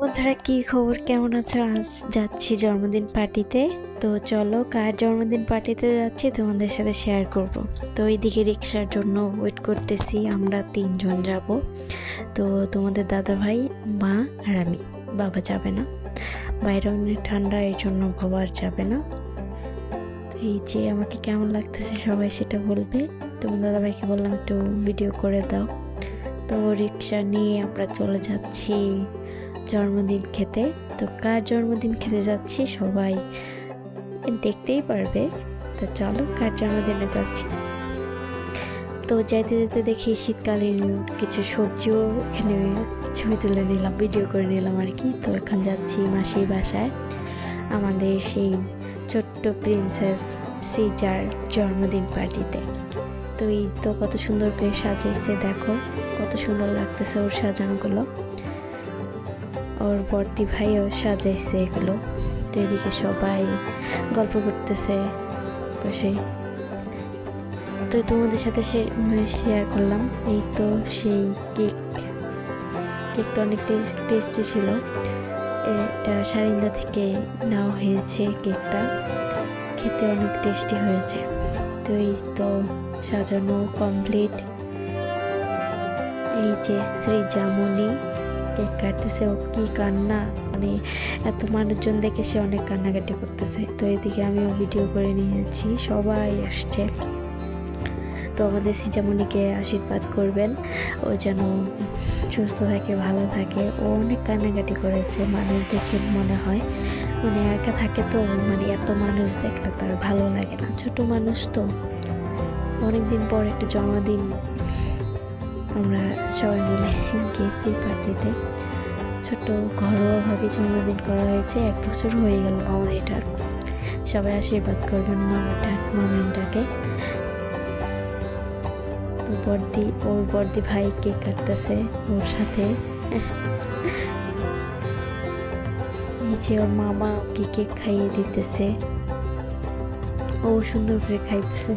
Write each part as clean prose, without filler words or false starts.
বন্ধুরা কি খবর, কেমন আছো? আজ যাচ্ছি জন্মদিন পার্টিতে। তো চলো কার জন্মদিন পার্টিতে যাচ্ছি তোমাদের সাথে শেয়ার করব। তো এইদিকে রিক্সার জন্য ওয়েট করতেছি, আমরা 3 জন যাব। তো তোমাদের দাদা ভাই, মা আর আমি। বাবা যাবে না, বাইরে অনেক ঠান্ডা, এই জন্য বাবা আর যাবে না। তো এই যে আমাকে কেমন লাগতেছে সবাই সেটা বলবে। তোমার দাদা ভাইকে বললাম একটু ভিডিও করে দাও। তো রিক্সা নিয়ে আমরা চলে যাচ্ছি জন্মদিন খেতে। তো কার জন্মদিন খেতে যাচ্ছি সবাই দেখতেই পারবে। তো চলো কার জন্মদিনে যাচ্ছি। তো যাইতে যেতে দেখি শীতকালীন কিছু সবজিও এখানে ছবি তুলে নিলাম, ভিডিও করে নিলাম আর কি। তো এখন যাচ্ছি মাসির বাসায়, আমাদের সেই ছোট্ট প্রিন্সেস সিজার জন্মদিন পার্টিতে। তো এই তো কত সুন্দর করে সাজাইছে, দেখো কত সুন্দর লাগতেছে ওর সাজানোগুলো। ওর বর্দি ভাইও সাজাইছে এগুলো। তো এদিকে সবাই গল্প করতেছে বসে। তো তোমাদের সাথে শেয়ার করলাম। এই তো সেই কেকটা অনেক টেস্টি ছিল। এটা সারিন্দা থেকে নেওয়া হয়েছে কেকটা, খেতে অনেক টেস্টি হয়েছে। তো এই তো সাজানো কমপ্লিট। এই যে শ্রীজামণি কেক কাটতেছে, ও কি কান্না, মানে এত মানুষজন দেখে সে অনেক কান্নাকাটি করতেছে। তো এদিকে আমিও ভিডিও করে নিয়েছি, সবাই আসছে। তো আমাদের শ্রীজামণিকে আশীর্বাদ করবেন, ও যেন সুস্থ থাকে, ভালো থাকে। ও অনেক কান্নাকাটি করেছে, মানুষ দেখে মনে হয় মানে একা থাকে, তো মানে এত মানুষ দেখলে তার ভালো লাগে না। ছোট মানুষ তো, অনেকদিন পর একটা জন্মদিন আমরা সবাই মিলে গেছি পার্টিতে। ছোট ঘরোয়াভাবে জন্মদিন করা হয়েছে, 1 বছর হয়ে গেল মামনিটার। সবাই আশীর্বাদ করবেন মামনিটাকে। তো ওর বর্দি ভাই কেক কাটতেছে ওর সাথে। নিচে ওর মামা ওকে কেক খাইয়ে দিতেছে, ও সুন্দর করে খাইতেছে।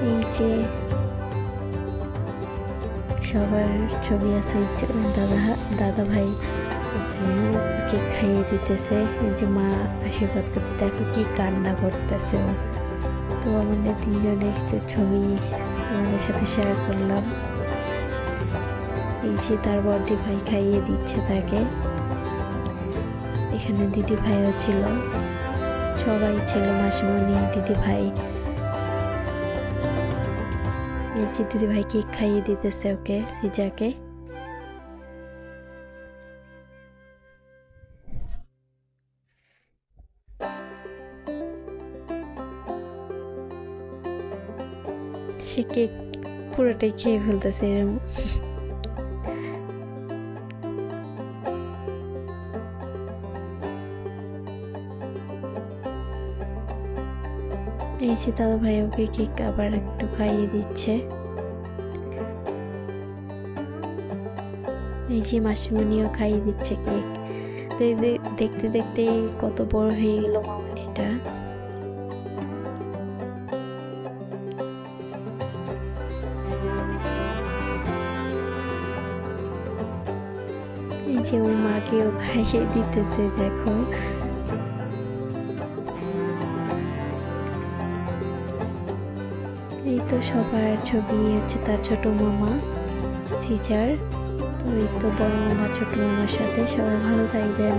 এই যে সবার ছবি আছে, দাদা ভাই কেক খাইয়ে দিতেছে। যে মা আশীর্বাদ করতে, দেখো কি কান্না করতেছে ও। তো আমাদের 3জনের কিছু ছবি তোমাদের সাথে শেয়ার করলাম। এই যে তার বর্দি ভাই খাইয়ে দিচ্ছে তাকে। এখানে দিদি ভাইও ছিল, সবাই ছিল, মাসিমণি, দিদি ভাই। দিদি ভাই কেক খাইয়ে দিতেছে ওকে, সিজাকে। সে কেক পুরোটাই খেয়ে ফেলতেছে এরকম। এই যে দাদা ভাই ওকে কেক আবার একটু খাইয়ে দিচ্ছে। এই যে মাসিমণিও খাইয়ে দিচ্ছে কেক। দেখতে দেখতে কত বড় হয়ে গেল মামনিটা। এই যে ওর মাকেও খাইয়ে দিতেছে, দেখো। এই তো সবার ছবি হচ্ছে তার ছোট মামা সিজার। তো এই তো বড় মামা ছোট মামার সাথে। সবাই ভালো থাকবেন।